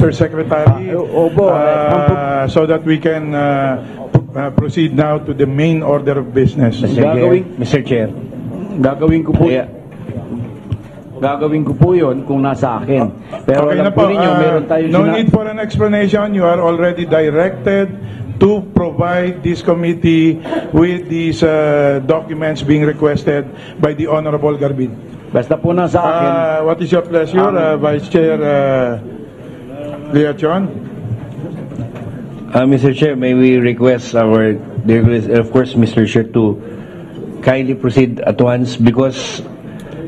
Mr. Secretary, so that we can proceed now to the main order of business. Mr. Chair. Gagawin ko po. Gagawin ko po yun kung nasa akin. Pero Okay alam na po po, ninyo, meron tayo no need for an explanation. You are already directed to provide this committee with these documents being requested by the Honorable Garbin. Basta po nasa akin. What is your pleasure, Vice Chair Leachon? Mr. Chair, may we request our, of course, Mr. Chair, to kindly proceed at once, because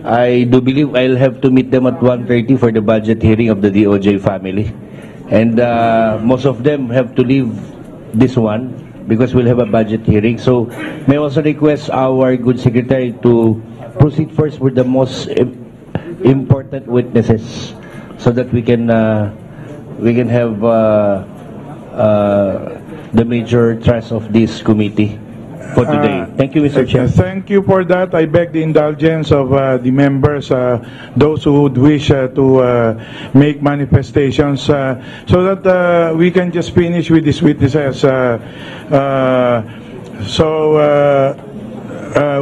I do believe I'll have to meet them at 1:30 for the budget hearing of the DOJ family. And most of them have to leave this one because we'll have a budget hearing. So may I also request our good secretary to proceed first with the most important witnesses so that we can have the major thrust of this committee for today. Thank you, Mr. Chair. Thank you for that. I beg the indulgence of the members, those who would wish to make manifestations, so that we can just finish with these witnesses.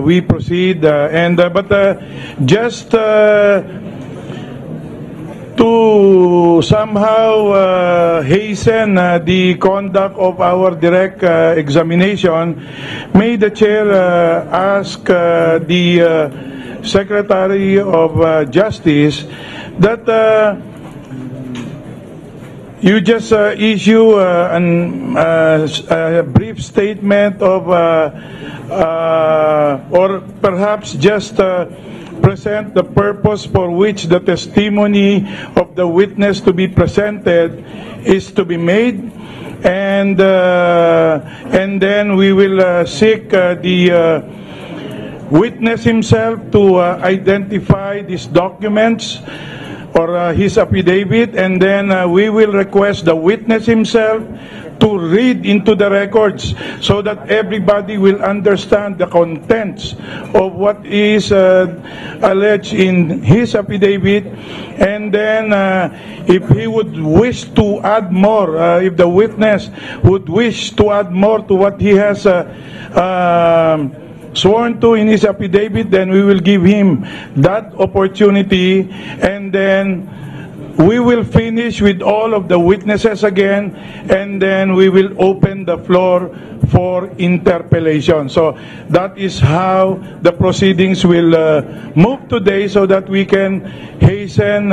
We proceed, but just to somehow hasten the conduct of our direct examination, may the chair ask the Secretary of Justice that you just issue a brief statement of or perhaps just present the purpose for which the testimony of the witness to be presented is to be made, and then we will seek the witness himself to identify these documents or his affidavit, and then we will request the witness himself to read into the records so that everybody will understand the contents of what is alleged in his affidavit. And then if he would wish to add more, if the witness would wish to add more to what he has sworn to in his affidavit, then we will give him that opportunity, and then we will finish with all of the witnesses again, and then we will open the floor for interpellation. So that is how the proceedings will move today, so that we can hasten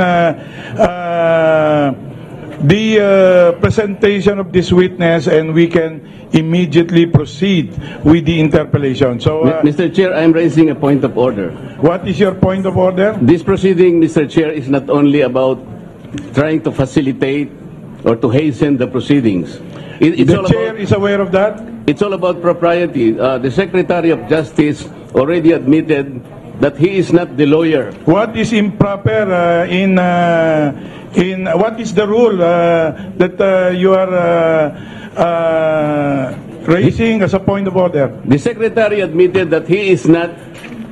the presentation of this witness, and we can immediately proceed with the interpellation. So, Mr. Chair, I'm raising a point of order. What is your point of order? This proceeding, Mr. Chair, is not only about trying to facilitate or to hasten the proceedings. The chair is aware of that? It's all about propriety. The Secretary of Justice already admitted that he is not the lawyer. What is improper in what is the rule that you are raising as a point of order? The Secretary admitted that he is not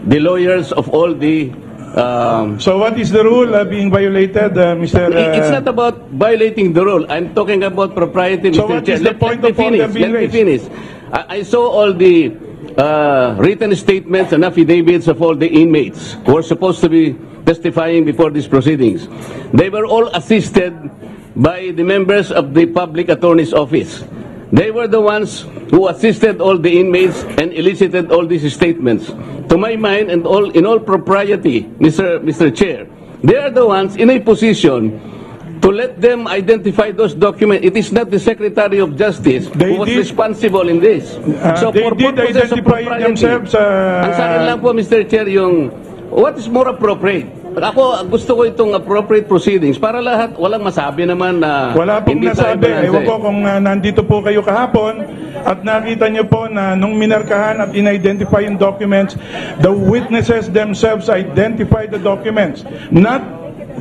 the lawyers of all the so what is the rule being violated, Mr. It's not about violating the rule. I'm talking about propriety, Mr. So what Chair. is the point of order being raised? Let me finish. I saw all the written statements and affidavits of all the inmates who are supposed to be testifying before these proceedings. They were all assisted by the members of the Public Attorney's Office. They were the ones who assisted all the inmates and elicited all these statements. To my mind, and in all propriety, Mr. Chair, they are the ones in a position to let them identify those documents. It is not the Secretary of Justice who was responsible in this. So they did identify themselves. Ang sa akin lang po, Mr. Chair, yung what is more appropriate? Ako, gusto ko itong appropriate proceedings para lahat, walang masabi naman na wala pong nasabi. Ewan ko kung nandito po kayo kahapon at nakita nyo po na nung minarkahan at in-identify yung documents, the witnesses themselves identify the documents, not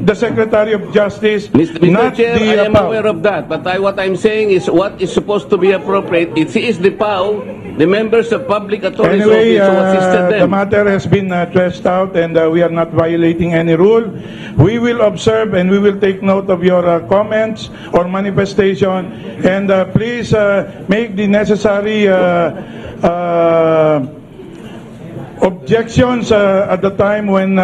the Secretary of Justice, Mr. not Chair, the I am aware of that, but what I'm saying is what is supposed to be appropriate. It is the PAO the members of public authorities Anyway, office who assisted the them. matter has been trashed out, and we are not violating any rule. We will observe and we will take note of your comments or manifestation, and please make the necessary objections at the time when,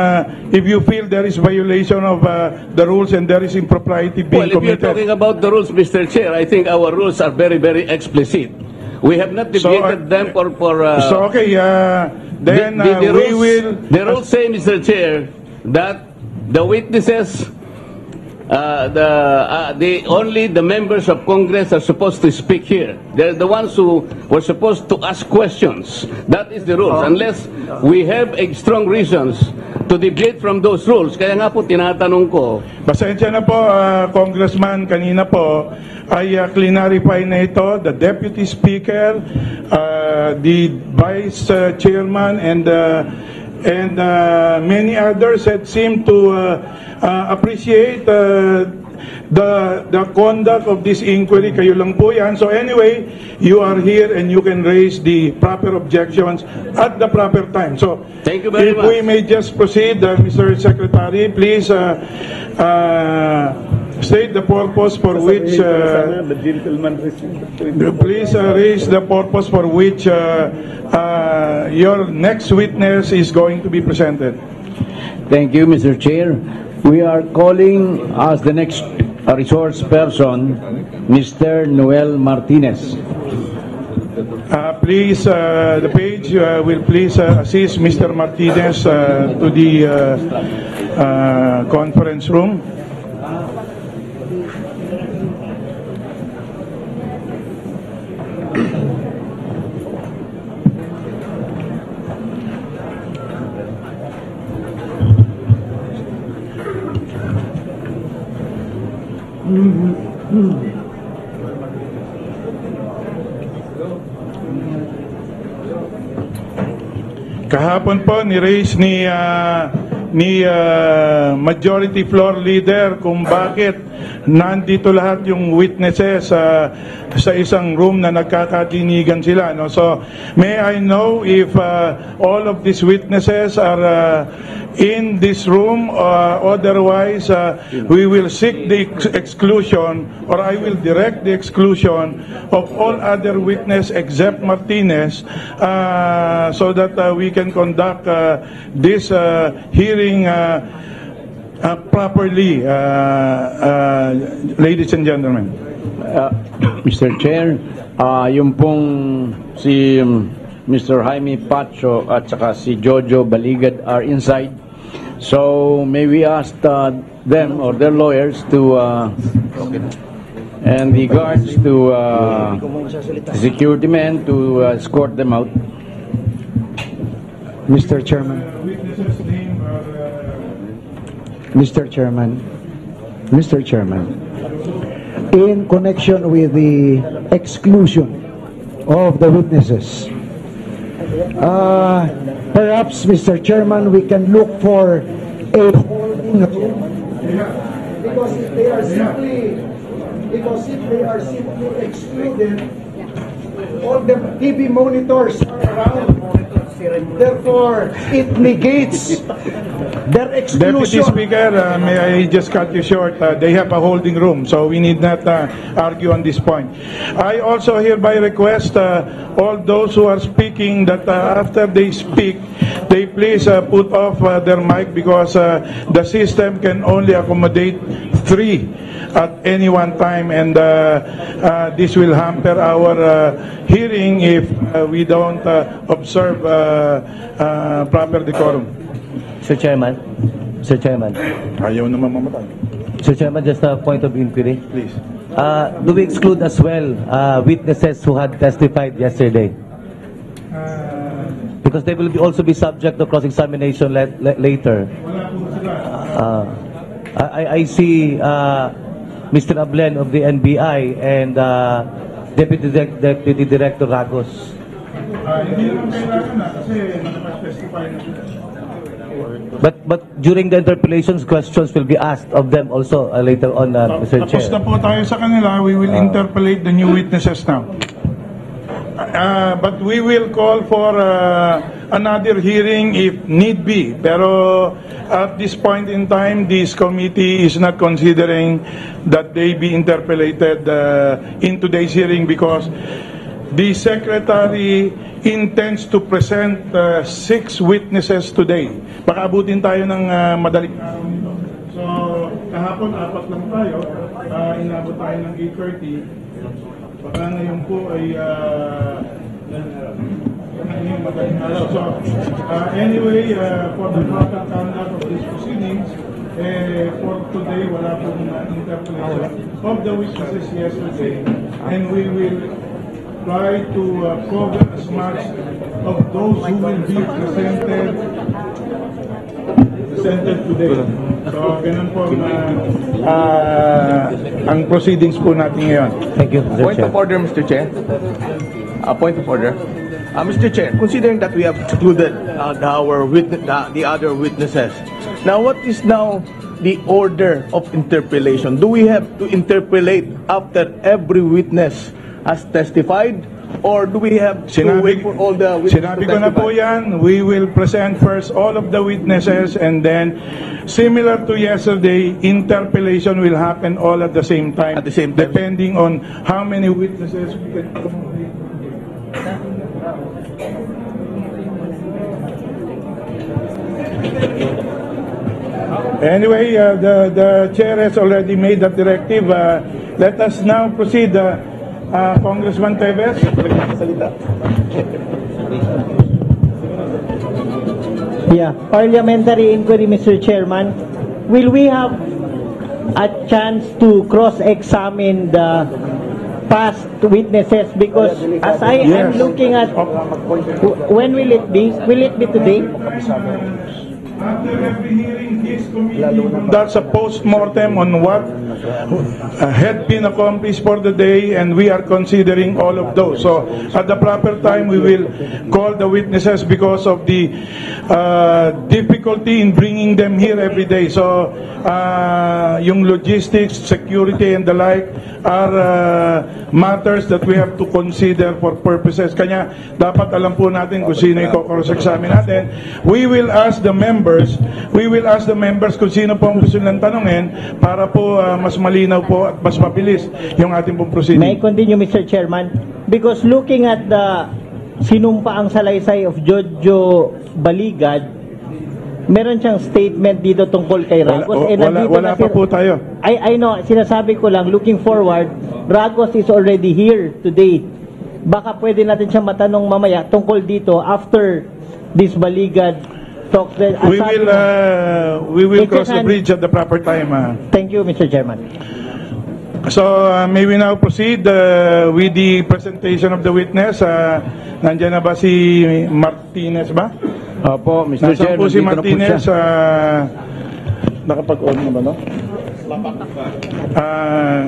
if you feel there is violation of the rules and there is impropriety being Well, if you're committed. talking about the rules, Mr. Chair, I think our rules are very, very explicit. We have not deviated them for So, okay, then the we rules, will... The rules say, Mr. Chair, that the witnesses, only the members of Congress are supposed to speak here. They're the ones who were supposed to ask questions. That is the rules. Unless we have strong reasons to deviate from those rules. Kaya nga po, tinatanong ko, Pasensya na po, Congressman, kanina po ay clarify na ito, the Deputy Speaker, the Vice Chairman, and many others that seem to appreciate the conduct of this inquiry. Kayo lang po yan. So anyway, you are here and you can raise the proper objections at the proper time. So thank you very if much. we may just proceed, Mr. Secretary, please state the purpose for which please raise the purpose for which your next witness is going to be presented. Thank you, Mr. Chair. We are calling as the next resource person, Mr. Noel Martinez. Please, the page will please assist Mr. Martinez to the conference room. Kahapon po ni-raise ni Majority Floor Leader kung bakit nandito lahat yung witnesses sa isang room na nagkakatinigan sila, no? So may I know if all of these witnesses are in this room, otherwise we will seek the exclusion, or I will direct the exclusion of all other witnesses except Martinez, so that we can conduct this hearing properly, ladies and gentlemen. Mr. Chair, yung pong si Mr. Jaime Pacho at saka si Jojo Baligad are inside. So may we ask them or their lawyers to and the guards to the security men to escort them out. Mr. Chairman. Mr. Chairman. Mr. Chairman. In connection with the exclusion of the witnesses, perhaps, Mr. Chairman, we can look for a holding because if they are simply excluded, all the TV monitors are around. Therefore, it negates their Deputy exclusion. Speaker, may I just cut you short? They have a holding room, so we need not argue on this point. I also hereby request all those who are speaking that after they speak, they please put off their mic, because the system can only accommodate 3 at any one time, and this will hamper our hearing if we don't observe proper decorum. Mr. Chairman, Ayaw naman mamatay. Mr. Chairman, just a point of inquiry. Please. Do we exclude as well witnesses who had testified yesterday? Because they will also be subject to cross-examination later. I see Mr. Ablen of the NBI and Deputy Director Ragos. Hindi naman kailangan na kasi nakapag-testify na sila. But during the interpellations, questions will be asked of them also later on, Mr. Tapos Chair. na po tayo sa kanila, we will interpolate the new witnesses now. But we will call for another hearing if need be. Pero at this point in time, this committee is not considering that they be interpolated in today's hearing because the Secretary intends to present 6 witnesses today. Baka abutin tayo ng madaling araw nito. So, kahapon 4 lang tayo. Inabot tayo ng 8:30. Baka ngayon po ay so, anyway, for the proper conduct of these proceedings, for today, wala pong interpolation of the witnesses yesterday, and we will try to cover as much of those who will be presented today. So, ganun po ang proceedings po natin ngayon. Thank you, Mr. Point Chair. of order, Mr. Chair. Point of order. Mr. Chair, considering that we have excluded the other witnesses, now what is now the order of interpellation? Do we have to interpellate after every witness has testified? Or do we have to wait for all the witnesses Sinabi to ko na po testify? yan, we will present first all of the witnesses and then, similar to yesterday, interpellation will happen all at the same time. At the same time. Depending on how many witnesses we can accommodate. Anyway, the chair has already made that directive. Let us now proceed. Congressman Teves. Yeah, parliamentary inquiry, Mr. Chairman. Will we have a chance to cross-examine the past witnesses? Because as I am looking at, when will it be? Will it be today? After every hearing, this committee conducts a post-mortem on what had been accomplished for the day, and we are considering all of those. So, at the proper time, we will call the witnesses because of the difficulty in bringing them here every day. So, yung logistics, security, and the like are matters that we have to consider for purposes. Kanya, dapat alam po natin kung sino yung cross-examine natin. We will ask the members kung sino po ang gusto nilang tanungin para po mas malinaw po at mas mabilis yung ating pong proceeding. May I continue, Mr. Chairman? Because looking at the sinumpaang salaysay of Jojo Baligad, meron siyang statement dito tungkol kay Ragos. Wala pa po tayo. I know, sinasabi ko lang, looking forward, Ragos is already here today. Baka pwede natin siya matanong mamaya tungkol dito after this Baligad talks. We will cross the bridge at the proper time. Thank you, Mr. Chairman. So, may we now proceed with the presentation of the witness. Nandiyan na ba si Martinez ba? Opo, Mr. Nasaan Chair, po si nandito na po Martinez? siya. Nakapag-on na ba, no?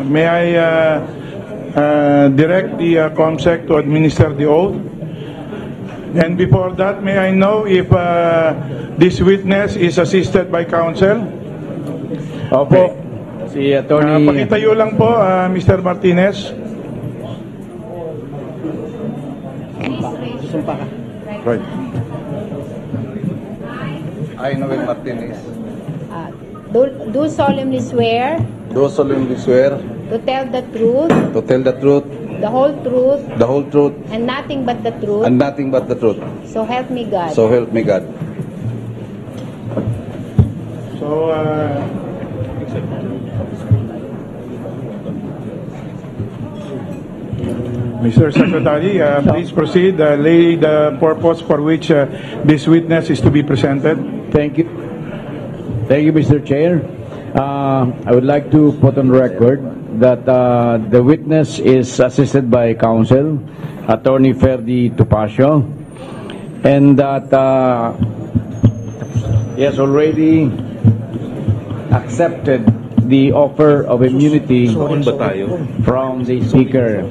May I direct the COMSEC to administer the oath? And before that, may I know if this witness is assisted by counsel? Opo, si Attorney... Pakitayo lang po, Mr. Martinez. Right. I, Noel Martinez, Do solemnly swear do solemnly swear to tell the truth, to tell the truth, the whole truth, the whole truth, and nothing but the truth. and nothing but the truth. So help me God. So help me God. So, Mr. Secretary, please proceed. Lay the purpose for which this witness is to be presented. Thank you. Thank you, Mr. Chair. I would like to put on record that the witness is assisted by counsel, Attorney Ferdy Topacio, and that he has already accepted the offer of immunity from the Speaker,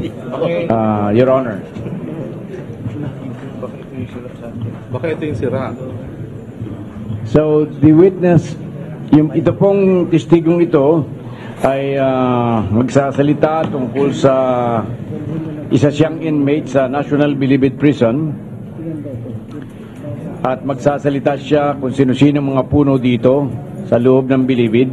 Your Honor. Baka ito yung sira. So, the witness, ito pong testigong ito ay magsasalita tungkol sa isa siyang inmate sa National Bilibid Prison at magsasalita siya kung sino-sino mga puno dito sa loob ng Bilibid.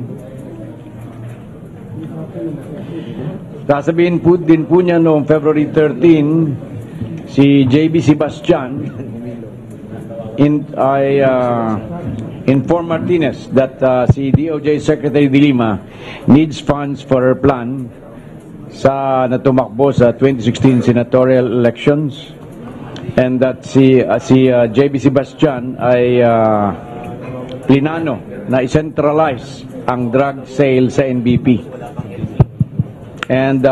Sasabihin po din po niya noong February 13, si JB Sebastian informed Martinez that si DOJ Secretary De Lima needs funds for her plan na tumakbo sa 2016 senatorial elections, and that si JB Sebastian ay plinano na i-centralize ang drug sale sa NBP. And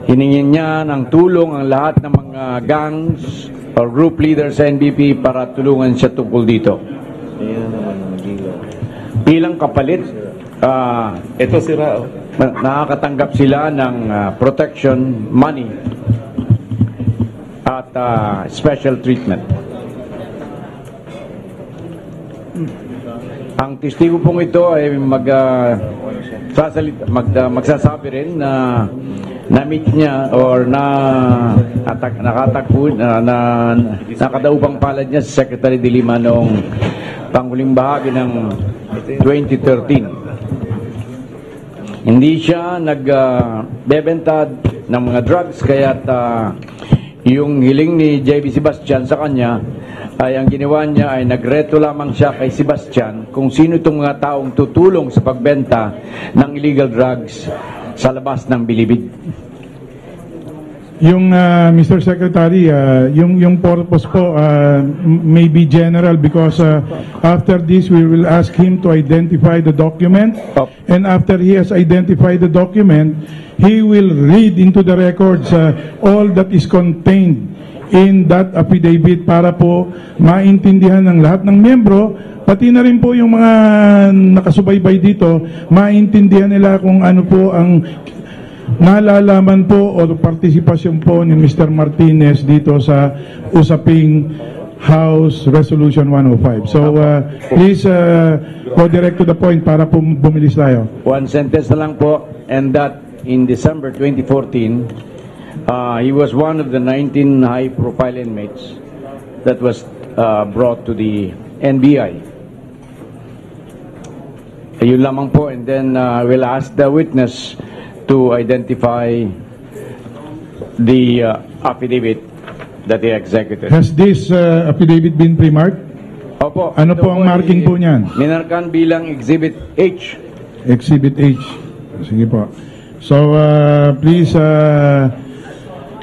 hiningin niya ng tulong ang lahat ng mga gangs or group leaders sa NBP para tulungan siya tungkol dito. Bilang kapalit, Ito sira. nakakatanggap sila ng protection money at special treatment. Ang testigo pong ito ay magsasabi rin na na-meet niya or nakadaupang palad niya si Secretary De Lima noong panghuling bahagi ng 2013. Hindi siya nagbebenta ng mga drugs, kaya't yung hiling ni JB Sebastian sa kanya ay ang ginawa niya ay nagreto lamang siya kay Sebastian kung sino itong mga taong tutulong sa pagbenta ng illegal drugs sa labas ng Bilibid. Yung Mr. Secretary, yung purpose po may be general because after this we will ask him to identify the document, and after he has identified the document, he will read into the records all that is contained in that affidavit para po maintindihan ng lahat ng miyembro, pati na rin po yung mga nakasubaybay dito, maintindihan nila kung ano po ang nalalaman po o partisipasyon po ni Mr. Martinez dito sa usaping House Resolution 105. So please go direct to the point para po bumilis tayo. One sentence na lang po, and that in December 2014, he was one of the 19 high-profile inmates that was brought to the NBI. Yun lamang po, and then we'll ask the witness to identify the affidavit that he executed. Has this affidavit been pre-marked? Opo. Ano po ang marking po niyan? Minarkan bilang Exhibit H. Exhibit H. Sige po. So please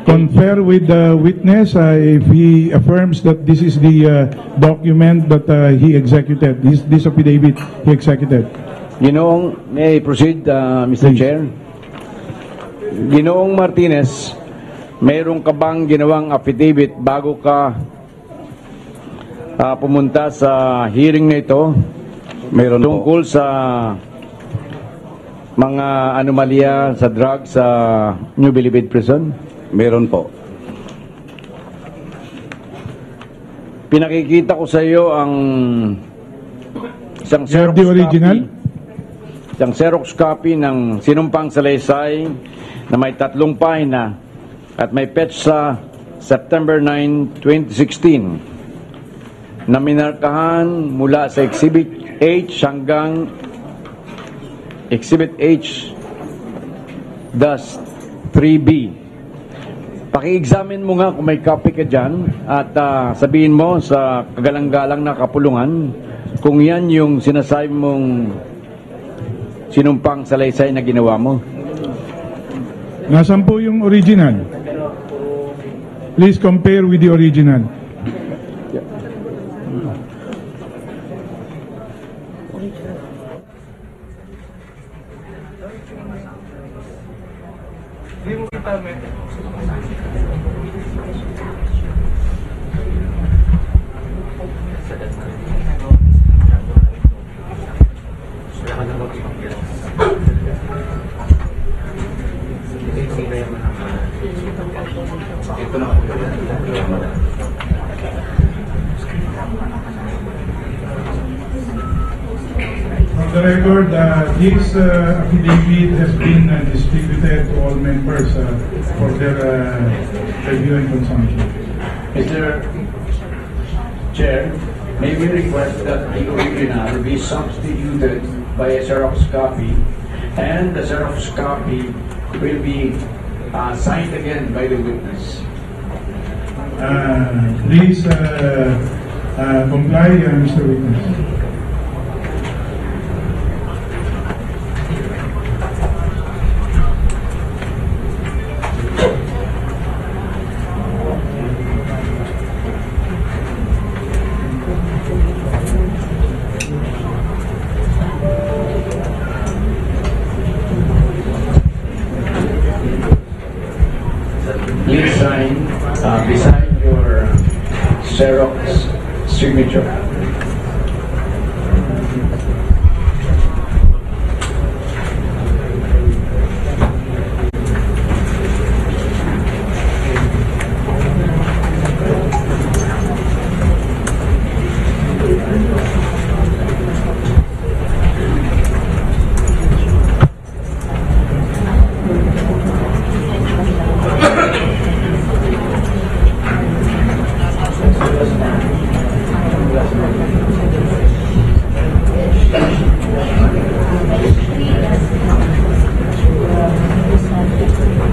confer with the witness if he affirms that this is the document that he executed, this affidavit he executed. May I proceed, Mr. Chair? Ginoong Martinez, mayroong ka bang ginawang affidavit bago ka pumunta sa hearing na ito? Mayroon tungkol sa mga anomalya sa drugs sa New Bilibid Prison? Meron po. Pinakikita ko sa iyo ang isang Xerox the original? Isang Xerox copy ng sinumpang salaysay na may 3 pahina at may petsa September 9, 2016 na minarkahan mula sa Exhibit H hanggang Exhibit H thus 3B. Paki-examine mo nga kung may copy ka dyan at sabihin mo sa kagalang-galang na kapulungan kung yan yung sinasabi mong sinumpang salaysay na ginawa mo. Nasaan po yung original? Please compare with the original. record, this affidavit has been distributed to all members for their review and consumption. Mr. Chair, may we request that the original be substituted by a Xerox copy, and the Xerox copy will be signed again by the witness. Please comply, Mr. Witness. Please sign beside your Xerox signature.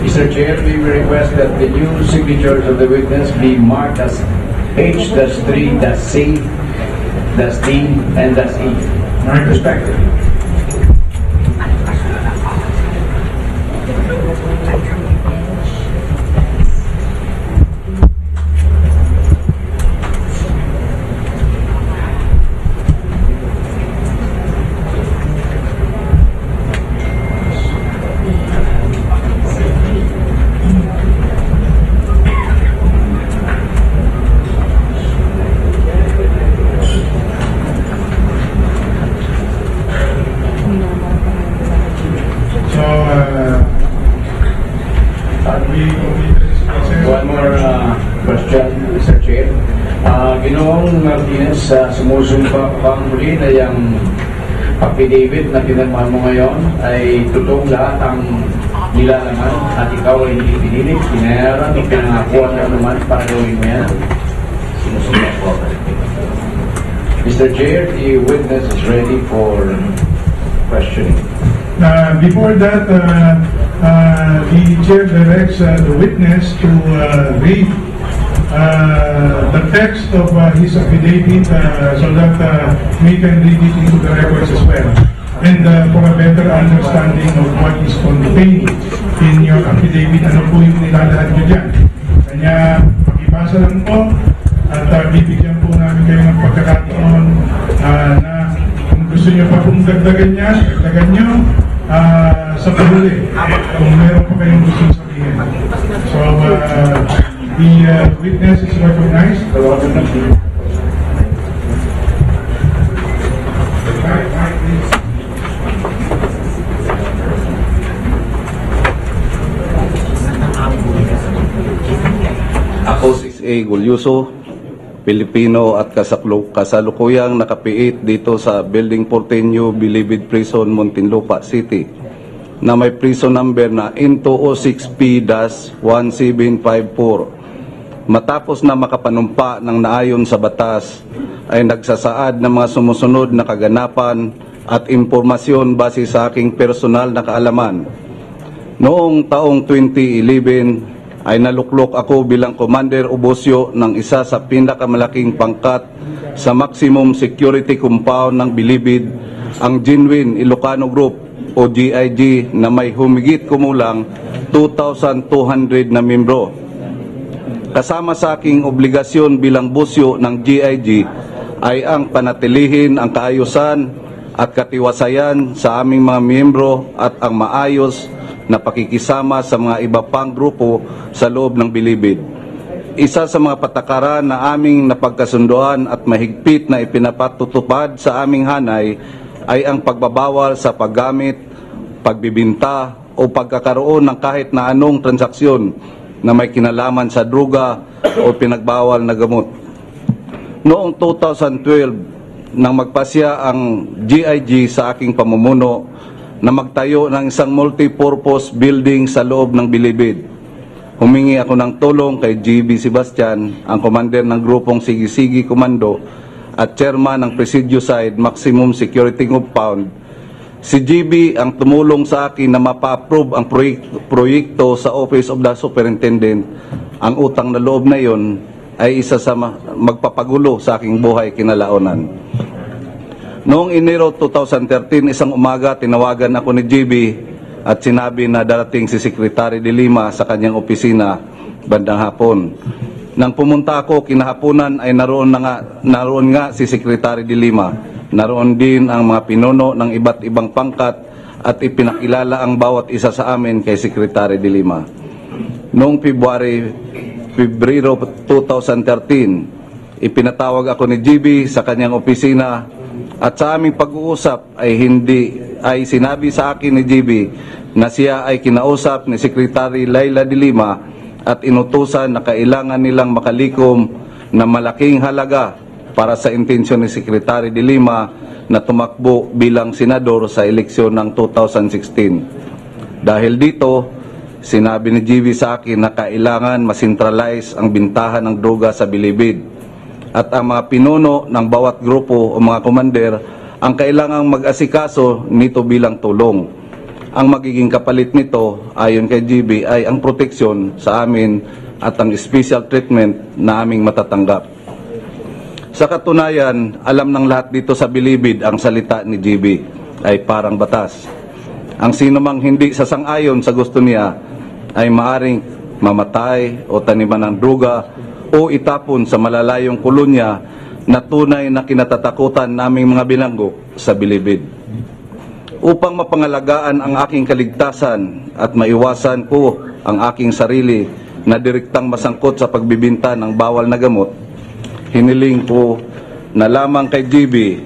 Mr. Chair, we will request that the new signatures of the witness be marked as H-3, C, D, and E, respectively. One more question, Mr. Chair. Ginoong Martinez, sumusumpa pang muli na yung affidavit na pinirma mo ngayon ay totoong lahat ang nilalaman at ikaw ay hindi pinilit, pinayaran o pinangakuan na naman para gawin mo yan. Sinusumpa po. Mr. Chair, the witness is ready for questioning. Before that, the chair directs the witness to read the text of his affidavit so that we can read it into the records as well. And for a better understanding of what is contained in your affidavit, ano po yung nilalahad nyo dyan. Kanya, pakibasa lang po at bibigyan po namin kayo ng pagkakataon na kung gusto nyo pa kung dagdagan nyo sa pahuli kung meron pa kayong gusto sabihin. So, the witness is recognized. Ako si A. Gulyoso, Pilipino at kasalukuyang nakapiit dito sa Building Porteño, Bilibid Prison, Muntinlupa City na may prison number na N206P-1754. Matapos na makapanumpa ng naayon sa batas, ay nagsasaad ng mga sumusunod na kaganapan at impormasyon base sa aking personal na kaalaman. Noong taong 2011, ay naluklok ako bilang Commander Obosyo ng isa sa pinakamalaking pangkat sa maximum security compound ng Bilibid, ang Genuine Ilocano Group o GIG na may humigit kumulang 2,200 na membro. Kasama sa aking obligasyon bilang busyo ng GIG ay ang panatilihin ang kaayusan at katiwasayan sa aming mga miyembro at ang maayos na pakikisama sa mga iba pang grupo sa loob ng Bilibid. Isa sa mga patakaran na aming napagkasunduan at mahigpit na ipinapatutupad sa aming hanay ay ang pagbabawal sa paggamit, pagbibinta o pagkakaroon ng kahit na anong transaksyon na may kinalaman sa droga o pinagbawal na gamot. Noong 2012, nang magpasya ang GIG sa aking pamumuno na magtayo ng isang multi-purpose building sa loob ng Bilibid. Humingi ako ng tulong kay GB Sebastian, ang commander ng grupong Sige-Sige Komando at chairman ng Presidio Side Maximum Security Compound. Si GB ang tumulong sa akin na mapa-approve ang proyekto sa Office of the Superintendent. Ang utang na loob na yon ay isa sa magpapagulo sa aking buhay kinalaunan. Noong Enero 2013, isang umaga, tinawagan ako ni GB at sinabi na darating si Secretary de Lima sa kanyang opisina bandang hapon. Nang pumunta ako kinahaponan ay naroon nga si Secretary de Lima. Naroon din ang mga pinuno ng iba't ibang pangkat at ipinakilala ang bawat isa sa amin kay Secretary de Lima. Noong Pebrero 2013, ipinatawag ako ni GB sa kanyang opisina at sa aming pag-uusap ay sinabi sa akin ni GB na siya ay kinausap ni Secretary Laila de Lima at inutusan na kailangan nilang makalikom na malaking halaga para sa intensyon ni Secretary de Lima na tumakbo bilang senador sa eleksyon ng 2016. Dahil dito, sinabi ni GB sa akin na kailangan masentralize ang bintahan ng droga sa Bilibid at ang mga pinuno ng bawat grupo o mga komander ang kailangang mag-asikaso nito bilang tulong. Ang magiging kapalit nito ayon kay GB ay ang proteksyon sa amin at ang special treatment na aming matatanggap. Sa katunayan, alam ng lahat dito sa Bilibid ang salita ni GB ay parang batas. Ang sino mang hindi sasang-ayon sa gusto niya ay maaring mamatay o taniman ng droga o itapon sa malalayong kolonya na tunay na kinatatakutan naming mga bilanggo sa Bilibid. Upang mapangalagaan ang aking kaligtasan at maiwasan ko ang aking sarili na direktang masangkot sa pagbibinta ng bawal na gamot, hiniling ko na lamang kay GB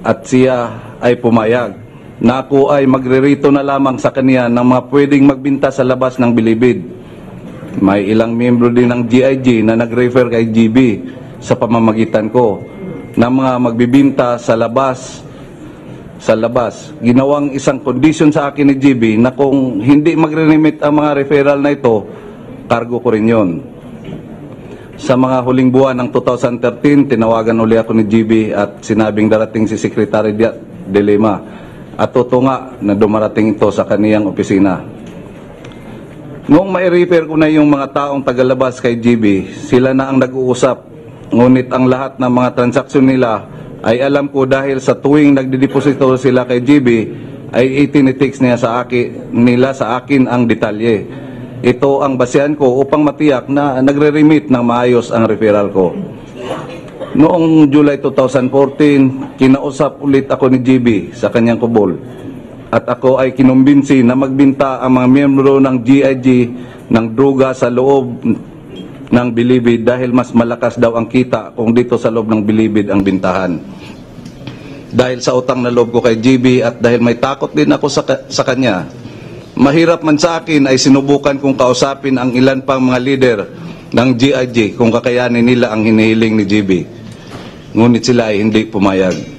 at siya ay pumayag na ako ay magrerito na lamang sa kanya ng mga pwedeng magbinta sa labas ng Bilibid. May ilang miyembro din ng GIG na nag-refer kay GB sa pamamagitan ko na mga magbibinta sa labas. Ginawang isang condition sa akin ni GB na kung hindi magre-remit ang mga referral na ito, cargo ko rin yon. Sa mga huling buwan ng 2013, tinawagan uli ako ni GB at sinabing darating si Secretary de Lima at totoo nga na dumarating ito sa kaniyang opisina. Noong mai-refer ko na yung mga taong tagalabas kay GB, sila na ang nag-uusap. Ngunit ang lahat ng mga transaksyon nila ay alam ko dahil sa tuwing nagdideposito sila kay GB ay itinitext niya nila sa akin ang detalye. Ito ang basehan ko upang matiyak na nagre-remit ng maayos ang referral ko. Noong July 2014, kinausap ulit ako ni GB sa kanyang kubol. At ako ay kinumbinsi na magbinta ang mga miyembro ng GIG ng droga sa loob ng Bilibid dahil mas malakas daw ang kita kung dito sa loob ng Bilibid ang bintahan. Dahil sa utang na loob ko kay GB at dahil may takot din ako sa kanya, mahirap man sa akin ay sinubukan kong kausapin ang ilan pang mga leader ng GIG kung kakayanin nila ang hinihiling ni GB. Ngunit sila ay hindi pumayag.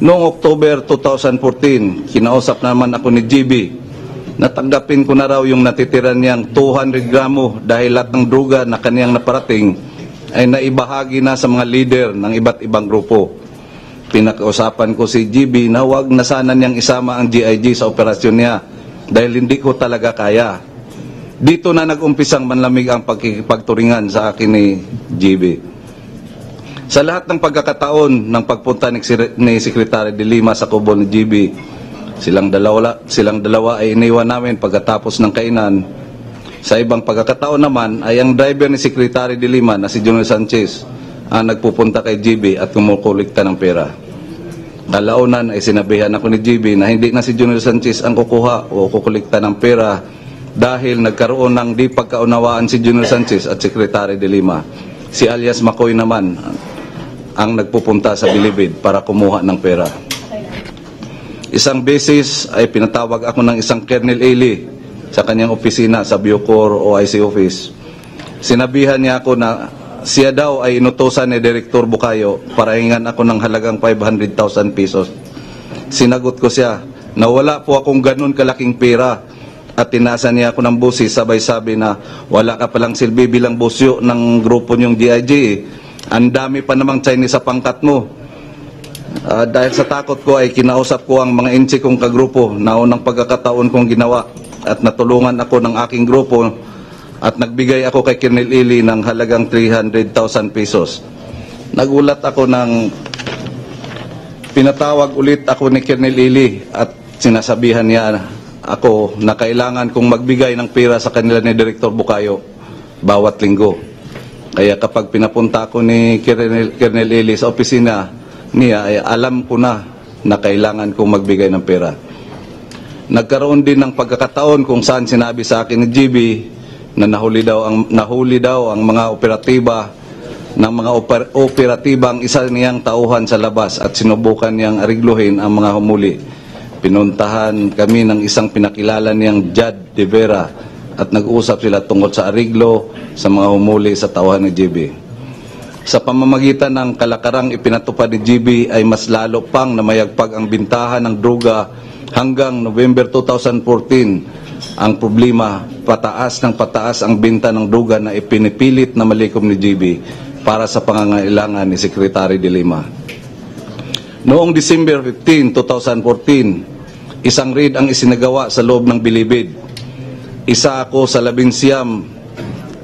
Noong October 2014, kinausap naman ako ni GB. Natanggapin ko na raw yung natitira niyang 200 gramo dahil lahat ng droga na kaniyang naparating ay naibahagi na sa mga leader ng iba't ibang grupo. Pinakausapan ko si GB na huwag na sana niyang isama ang GIG sa operasyon niya dahil hindi ko talaga kaya. Dito na nag-umpisang manlamig ang pagkikipagturingan sa akin ni GB. Sa lahat ng pagkakataon ng pagpunta ni Secretary de Lima sa kubo ni GB, silang dalawa ay iniwan namin pagkatapos ng kainan. Sa ibang pagkakataon naman ay ang driver ni Secretary de Lima na si Junior Sanchez ang nagpupunta kay GB at kumukulikta ng pera. Kalaunan ay sinabihan ako ni GB na hindi na si Junior Sanchez ang kukuha o kukulikta ng pera dahil nagkaroon ng di pagkaunawaan si Junior Sanchez at Secretary de Lima. Si alias Makoy naman ang nagpupunta sa Bilibid para kumuha ng pera. Isang beses ay pinatawag ako ng isang Colonel Eli sa kanyang opisina sa Bucor o IC office. Sinabihan niya ako na siya daw ay inutusan ni Direktor Bukayo para hingan ako ng halagang 500,000 pesos. Sinagot ko siya na wala po akong ganun kalaking pera at tinasa niya ako ng busi, sabay sabi na wala ka palang silbi bilang busyo ng grupo niyong DIJ. Ang dami pa namang Chinese sa pangkat mo. Dahil sa takot ko ay kinausap ko ang mga insi kong kagrupo na unang pagkakataon kong ginawa at natulungan ako ng aking grupo at nagbigay ako kay Colonel Ili ng halagang 300,000 pesos. Nagulat ako nang pinatawag ulit ako ni Colonel Ili at sinasabihan niya ako na kailangan kong magbigay ng pera sa kanila ni Direktor Bukayo bawat linggo. Kaya kapag pinapunta ako ni Colonel Ili sa opisina niya, ay alam ko na kailangan kong magbigay ng pera. Nagkaroon din ng pagkakataon kung saan sinabi sa akin ni GB na nahuli daw ang mga operatiba ng mga operatibang isa niyang tauhan sa labas at sinubukan niyang arigluhin ang mga humuli. Pinuntahan kami ng isang pinakilala niyang Jad de Vera at nag-usap sila tungkol sa ariglo sa mga humuli sa tauhan ni GB. Sa pamamagitan ng kalakarang ipinatupad ni GB ay mas lalo pang namayagpag ang bintahan ng droga hanggang November 2014. Ang problema, pataas ng pataas ang binta ng droga na ipinipilit na malikom ni GB para sa pangangailangan ni Secretary de Lima. Noong December 15, 2014, isang raid ang isinagawa sa loob ng Bilibid. Isa ako sa 11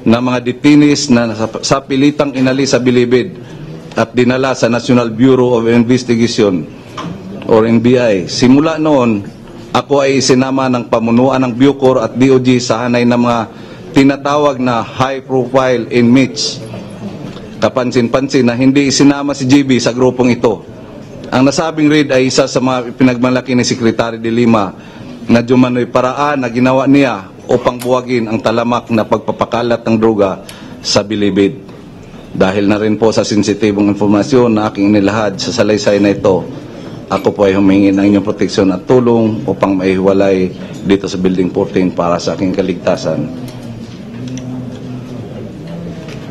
na mga detainees na sa pilitang inalis sa Bilibid at dinala sa National Bureau of Investigation or NBI. Simula noon, ako ay isinama ng pamunuan ng Bucor at DOJ sa hanay ng mga tinatawag na high-profile inmates. Kapansin-pansin na hindi isinama si GB sa grupong ito. Ang nasabing raid ay isa sa mga pinagmalaki ni Secretary de Lima na dumano'y paraan na ginawa niya upang buwagin ang talamak na pagpapakalat ng droga sa Bilibid. Dahil na rin po sa sensitibong informasyon na aking inilahad sa salaysay na ito, ako po ay humingi ng inyong proteksyon at tulong upang maihiwalay dito sa Building 14 para sa aking kaligtasan.